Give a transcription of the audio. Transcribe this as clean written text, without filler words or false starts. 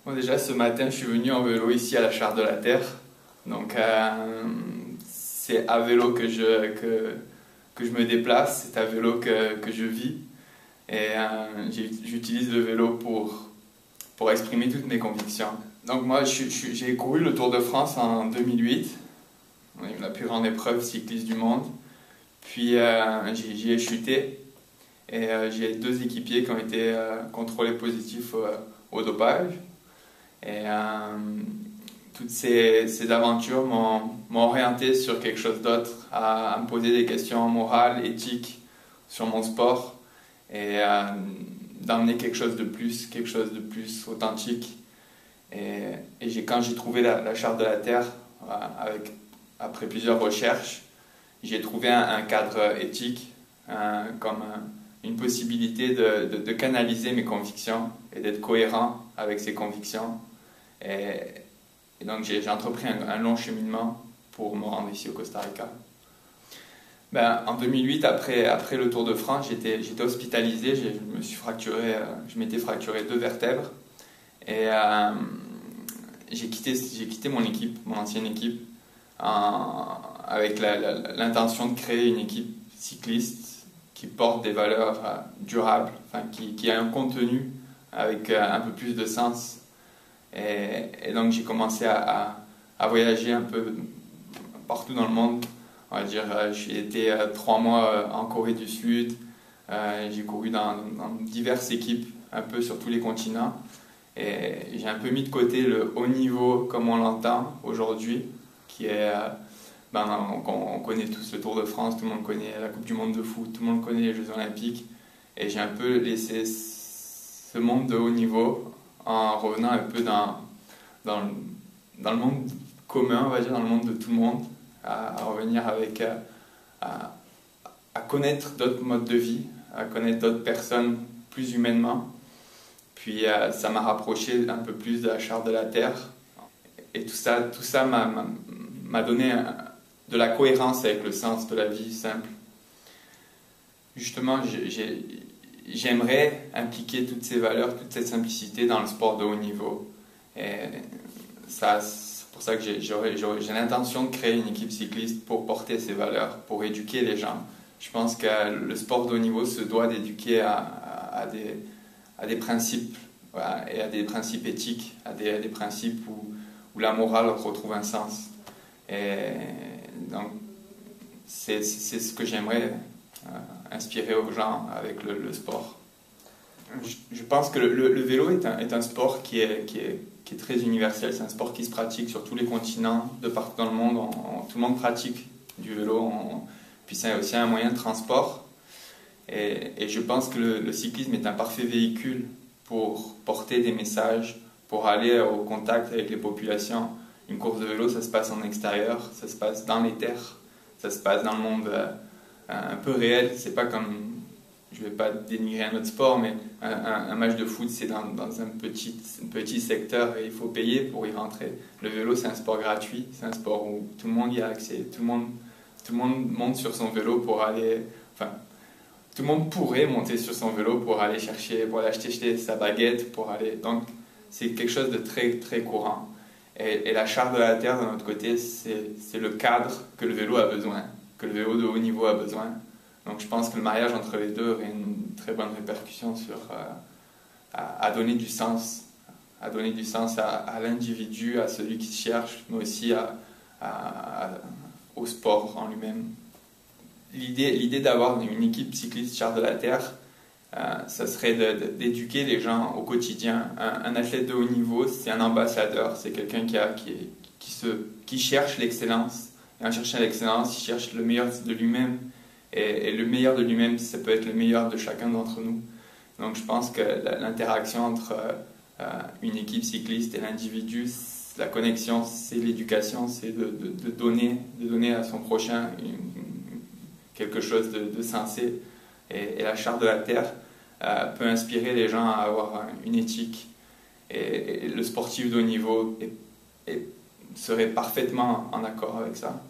Bon, déjà, ce matin, je suis venu en vélo ici à la Charte de la Terre. Donc, c'est à vélo que je me déplace, c'est à vélo que je vis. Et j'utilise le vélo pour exprimer toutes mes convictions. Donc, moi, j'ai couru le Tour de France en 2008, la plus grande épreuve cycliste du monde. Puis, j'y ai chuté. Et j'ai 2 équipiers qui ont été contrôlés positifs au dopage. Et toutes ces aventures m'ont orienté sur quelque chose d'autre, à me poser des questions morales, éthiques sur mon sport et d'emmener quelque chose de plus authentique. Et quand j'ai trouvé la Charte de la Terre, après plusieurs recherches, j'ai trouvé un cadre éthique comme une possibilité de canaliser mes convictions et d'être cohérent avec ces convictions. Et donc j'ai entrepris un long cheminement pour me rendre ici au Costa Rica. En 2008, après le Tour de France, j'étais hospitalisé, je m'étais fracturé 2 vertèbres. Et j'ai quitté mon ancienne équipe, avec l'intention de créer une équipe cycliste qui porte des valeurs durables, qui a un contenu avec un peu plus de sens. Et donc j'ai commencé à voyager un peu partout dans le monde. On va dire, j'ai été 3 mois en Corée du Sud. J'ai couru dans diverses équipes, un peu sur tous les continents. Et j'ai un peu mis de côté le haut niveau comme on l'entend aujourd'hui, qui est, on connaît tous le Tour de France, tout le monde connaît la Coupe du Monde de foot, tout le monde connaît les Jeux Olympiques. Et j'ai un peu laissé ce monde de haut niveau en revenant un peu dans le monde commun, on va dire, dans le monde de tout le monde, à revenir à connaître d'autres modes de vie, à connaître d'autres personnes plus humainement. Puis ça m'a rapproché un peu plus de la Charte de la Terre. Et tout ça m'a donné de la cohérence avec le sens de la vie simple. Justement, j'aimerais impliquer toutes ces valeurs, toute cette simplicité dans le sport de haut niveau. Et c'est pour ça que j'ai l'intention de créer une équipe cycliste pour porter ces valeurs, pour éduquer les gens. Je pense que le sport de haut niveau se doit d'éduquer à des principes, voilà, et à des principes éthiques, à des principes où la morale retrouve un sens. Et donc, c'est ce que j'aimerais inspirer aux gens avec le sport. Je pense que le vélo est un sport qui est très universel. C'est un sport qui se pratique sur tous les continents, de partout dans le monde. Tout le monde pratique du vélo. Puis c'est aussi un moyen de transport. Et je pense que le cyclisme est un parfait véhicule pour porter des messages, pour aller au contact avec les populations. Une course de vélo, ça se passe en extérieur, ça se passe dans les terres, ça se passe dans le monde un peu réel. C'est pas comme, je vais pas dénigrer un autre sport, mais un match de foot, c'est dans un petit secteur et il faut payer pour y rentrer. Le vélo, c'est un sport gratuit, c'est un sport où tout le monde y a accès, tout le monde monte sur son vélo pour aller, tout le monde pourrait monter sur son vélo pour aller acheter sa baguette, pour aller. Donc, c'est quelque chose de très, très courant. Et la Charte de la Terre, de notre côté, c'est le cadre que le vélo a besoin, que le vélo de haut niveau a besoin. Donc, je pense que le mariage entre les deux aurait une très bonne répercussion à donner du sens, à l'individu, à celui qui se cherche, mais aussi au sport en lui-même. L'idée d'avoir une équipe cycliste Charte de la Terre, ça serait d'éduquer les gens au quotidien. Un athlète de haut niveau, c'est un ambassadeur, c'est quelqu'un qui cherche l'excellence. Et en cherchant l'excellence, il cherche le meilleur de lui-même. Et le meilleur de lui-même, ça peut être le meilleur de chacun d'entre nous. Donc je pense que l'interaction entre une équipe cycliste et l'individu, la connexion, c'est l'éducation, c'est de donner à son prochain quelque chose de sensé. Et la Charte de la Terre peut inspirer les gens à avoir une éthique. Et le sportif de haut niveau serait parfaitement en accord avec ça.